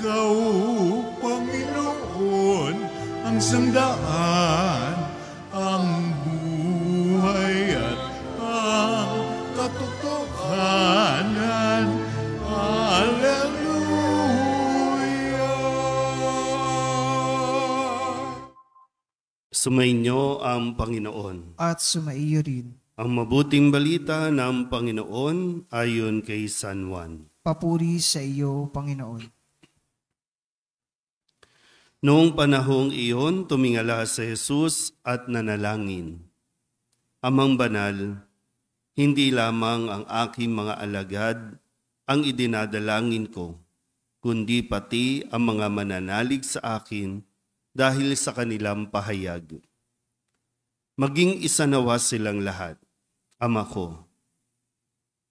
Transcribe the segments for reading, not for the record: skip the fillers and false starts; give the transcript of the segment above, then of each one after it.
Ikaw, Panginoon, ang sangdaan, ang buhay at ang katotohanan. Hallelujah! Sumainyo ang Panginoon. At sumaiyo rin. Ang mabuting balita ng Panginoon ayon kay San Juan. Papuri sa iyo, Panginoon. Noong panahong iyon, tumingala si Jesus at nanalangin. Amang banal, hindi lamang ang aking mga alagad ang idinadalangin ko, kundi pati ang mga mananalig sa akin dahil sa kanilang pahayag. Maging isa nawa silang lahat, Ama ko.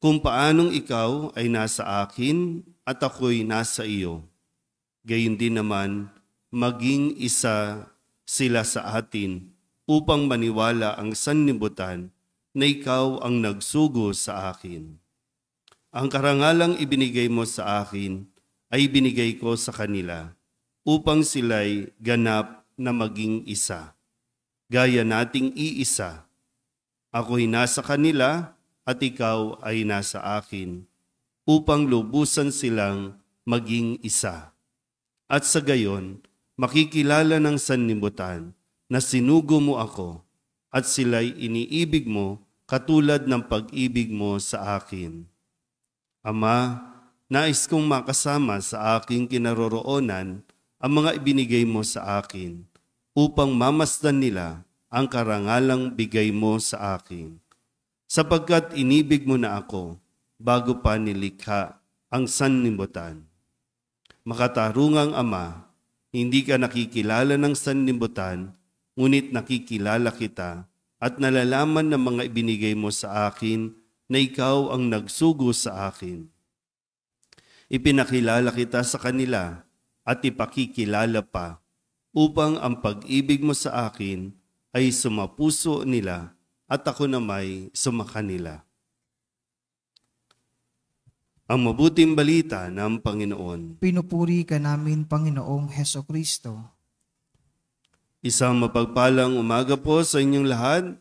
Kung paanong ikaw ay nasa akin at ako'y nasa iyo, gayon din naman maging isa sila sa atin upang maniwala ang sanlibutan na ikaw ang nagsugo sa akin. Ang karangalang ibinigay mo sa akin ay binigay ko sa kanila upang sila'y ganap na maging isa. Gaya nating iisa, ako'y nasa kanila at ikaw ay nasa akin, upang lubusan silang maging isa. At sa gayon, makikilala ng sanlibutan na sinugo mo ako at sila'y iniibig mo katulad ng pag-ibig mo sa akin. Ama, nais kong makasama sa aking kinaroroonan ang mga ibinigay mo sa akin, upang mamasdan nila ang karangalang bigay mo sa akin. Sapagkat inibig mo na ako bago pa nilikha ang sanlibutan. Makatarungang Ama, hindi ka nakikilala ng sanlibutan, ngunit nakikilala kita at nalalaman ng mga ibinigay mo sa akin na ikaw ang nagsugo sa akin. Ipinakilala kita sa kanila at ipakikilala pa, upang ang pag-ibig mo sa akin ay sumapuso nila at ako namay sumakanila. Ang mabuting balita ng Panginoon. Pinupuri ka namin, Panginoong Hesukristo. Isang mapagpalang umaga po sa inyong lahat.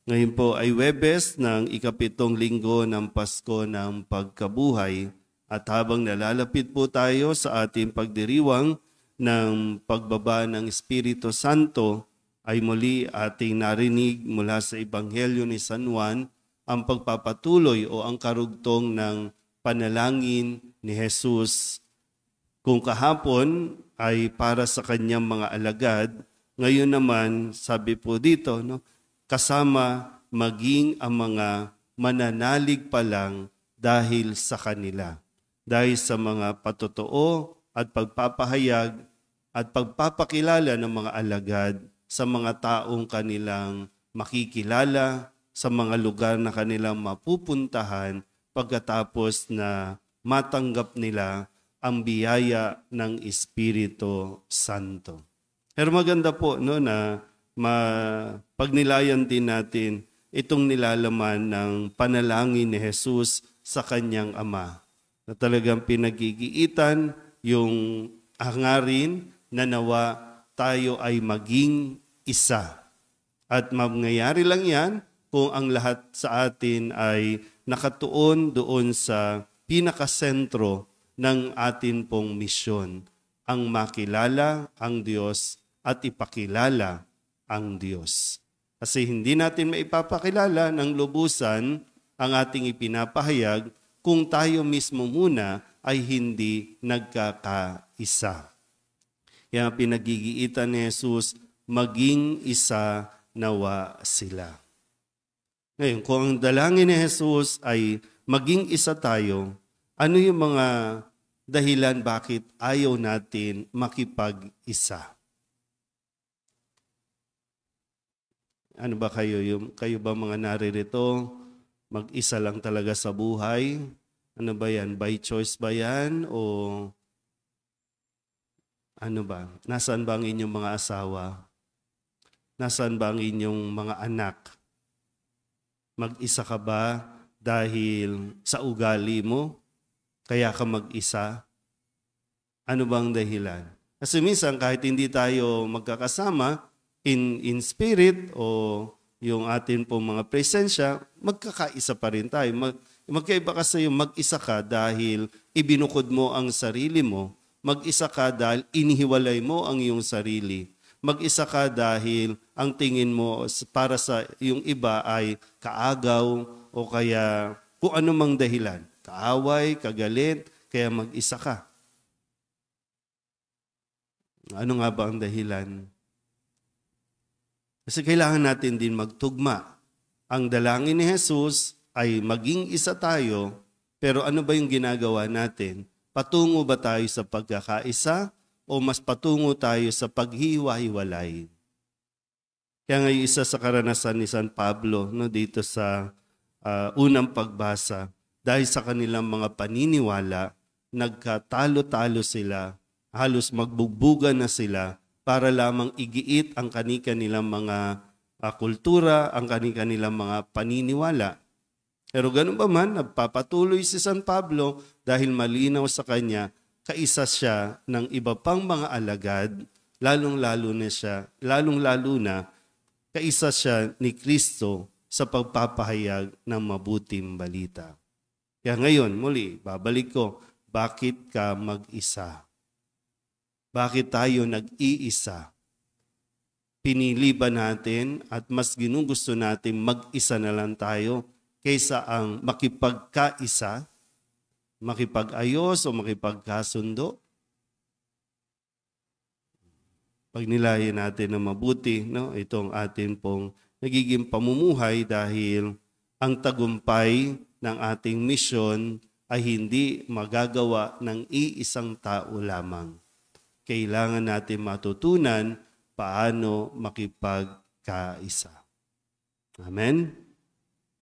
Ngayon po ay Huwebes ng ikapitong linggo ng Pasko ng Pagkabuhay, at habang nalalapit po tayo sa ating pagdiriwang ng pagbaba ng Espiritu Santo, ay muli ating narinig mula sa Ebanghelyo ni San Juan ang pagpapatuloy o ang karugtong ng panalangin ni Jesus. Kung kahapon ay para sa kanyang mga alagad, ngayon naman sabi po dito, kasama maging ang mga mananalig pa lang dahil sa kanila. Dahil sa mga patotoo at pagpapahayag at pagpapakilala ng mga alagad sa mga taong kanilang makikilala, sa mga lugar na kanilang mapupuntahan pagkatapos na matanggap nila ang biyaya ng Espiritu Santo. Pero maganda po na pagnilayan din natin itong nilalaman ng panalangin ni Jesus sa kanyang Ama, na talagang pinagigiitan yung hangarin na nawa tayo ay maging isa. At mangyayari lang yan kung ang lahat sa atin ay nakatuon doon sa pinakasentro ng atin pong misyon, ang makilala ang Diyos at ipakilala ang Diyos. Kasi hindi natin maipapakilala ng lubusan ang ating ipinapahayag kung tayo mismo muna ay hindi nagkakaisa. Kaya pinagigiitan ni Jesus, maging isa nawa sila. Ngayon, kung ang dalangin ni Jesus ay maging isa tayo, ano yung mga dahilan bakit ayaw natin makipag-isa? Ano ba kayo? Kayo ba mga naririto? Mag-isa lang talaga sa buhay? Ano ba yan? By choice ba yan? O ano ba? Nasaan ba ang inyong mga asawa? Nasaan ba ang inyong mga anak? Mag-isa ka ba dahil sa ugali mo? Kaya ka mag-isa? Ano bang dahilan? Kasi minsan kahit hindi tayo magkakasama in spirit o yung atin pong mga presensya, magkakaisa pa rin tayo. Magkaiba kasi yung mag-isa ka dahil ibinukod mo ang sarili mo. Mag-isa ka dahil inihiwalay mo ang iyong sarili. Mag-isa ka dahil ang tingin mo para sa yung iba ay kaagaw o kaya kung anumang dahilan. Kaaway, kagalit, kaya mag-isa ka. Ano nga ba ang dahilan? Kasi kailangan natin din magtugma. Ang dalangin ni Jesus ay maging isa tayo, pero ano ba yung ginagawa natin? Patungo ba tayo sa pagkakaisa o mas patungo tayo sa paghiwa-hiwalay? Kaya nga yung isa sa karanasan ni San Pablo dito sa unang pagbasa, dahil sa kanilang mga paniniwala, nagkatalo-talo sila, halos magbugbugan na sila para lamang igiit ang kani-kanilang mga kultura, ang kani-kanilang mga paniniwala. Pero ganun pa man, nagpapatuloy si San Pablo dahil malinaw sa kanya, kaisa siya ng iba pang mga alagad, lalong-lalo na kaisa siya ni Kristo sa pagpapahayag ng mabuting balita. Kaya ngayon, muli, babalik ko, bakit ka mag-isa? Bakit tayo nag-iisa? Pinili ba natin at mas ginugusto natin mag-isa na lang tayo kaysa ang makipagkaisa, makipag-ayos o makipagkasundo? Pag nilayan natin na mabuti, itong atin pong nagiging pamumuhay dahil ang tagumpay ng ating misyon ay hindi magagawa ng iisang tao lamang. Kailangan natin matutunan paano makipagkaisa. Amen?